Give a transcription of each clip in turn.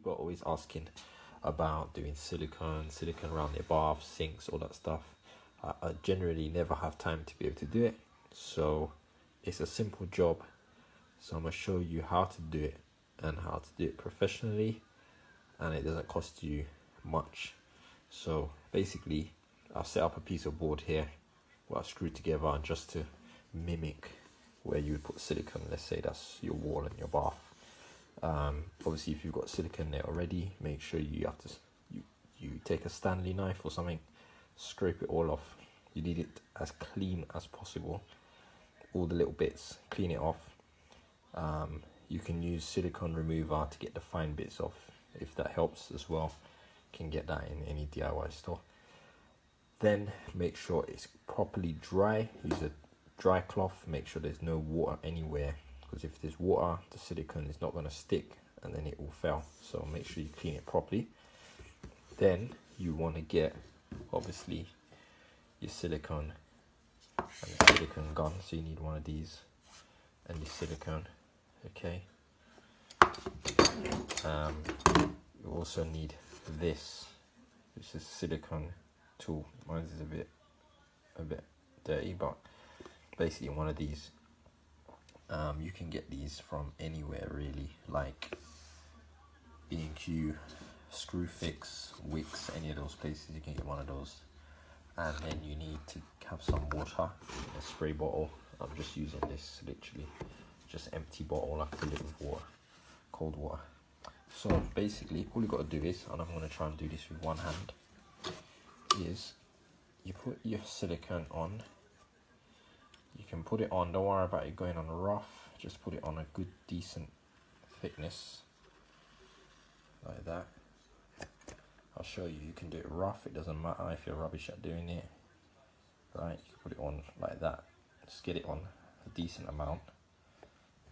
people are always asking about doing silicone around their baths, sinks, all that stuff. I generally never have time to be able to do it, so it's a simple job. So I'm going to show you how to do it and how to do it professionally, and it doesn't cost you much. So basically I've set up a piece of board here what I've screwed together just to mimic where you would put silicone. Let's say that's your wall in your bath. Obviously if you've got silicone there already, make sure you have to you take a Stanley knife or something, scrape it all off. You need it as clean as possible, all the little bits, clean it off. You can use silicone remover to get the fine bits off if that helps as well. You can get that in any DIY store. Then make sure it's properly dry. Use a dry cloth, make sure there's no water anywhere, because if there's water the silicone is not going to stick and then it will fail. So make sure you clean it properly. Then you want to get obviously your silicone and the silicone gun, so you need one of these and the silicone. Okay, you also need this, which is silicone tool. Mine is a bit dirty, but basically one of these. You can get these from anywhere really, like B&Q, Screwfix, Wix, any of those places you can get one of those. And then you need to have some water in a spray bottle. I'm just using this, literally just empty bottle. I fill it with water, cold water. So basically all you got to do is, and I'm going to try and do this with one hand, is you put your silicone on. You can put it on, don't worry about it going on rough, just put it on a good decent thickness like that. I'll show you, you can do it rough, it doesn't matter if you're rubbish at doing it. Right, you can put it on like that, just get it on a decent amount.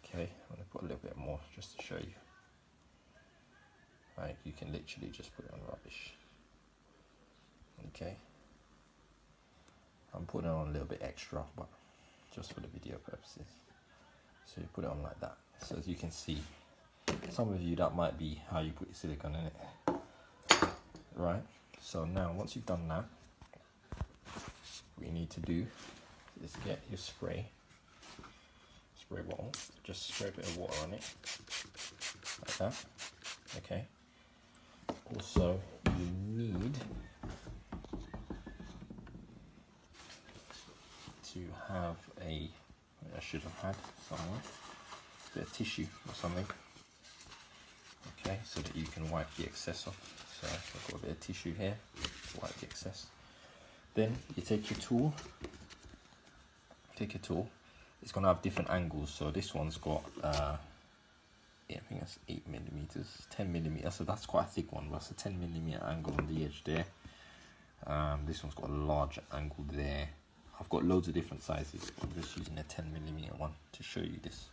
Okay, I'm going to put a little bit more just to show you. Right, you can literally just put it on rubbish. Okay, I'm putting on a little bit extra, but just for the video purposes. So you put it on like that. So as you can see, some of you that might be how you put your silicone in it. Right, so now once you've done that, what you need to do is get your spray bottle, just spray a bit of water on it like that. Okay, also you need to have I should have had somewhere a bit of tissue or something, okay, so that you can wipe the excess off. So I've got a bit of tissue here to wipe the excess. Then you take your tool, it's going to have different angles. So this one's got I think that's 8mm, 10mm, so that's quite a thick one, but it's a 10mm angle on the edge there. This one's got a large angle there. I've got loads of different sizes, I'm just using a 10mm one to show you this.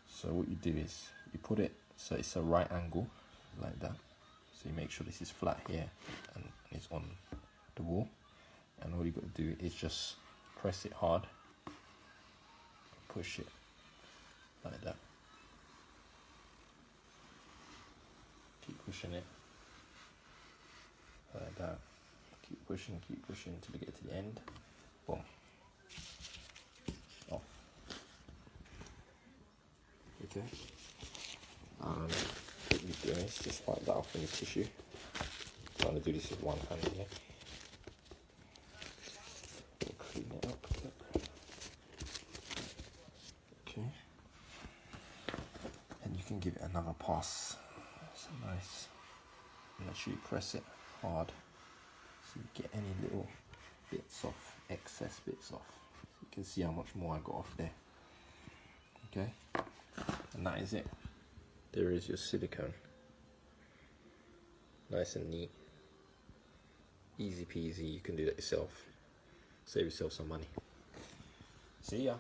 So what you do is you put it so it's a right angle like that, so you make sure this is flat here and it's on the wall, and all you got to do is just press it hard, push it like that, keep pushing it like that, keep pushing until you get to the end. Boom, off. Okay, what you do is just wipe that off in the tissue. I'm trying to do this with one hand here. Clean it up a bit. Okay, and you can give it another pass. So nice. Make sure you press it hard so you get any little bits off, excess bits off. You can see how much more I got off there. Okay, and that is it. There is your silicone. Nice and neat. Easy peasy, you can do that yourself. Save yourself some money. See ya.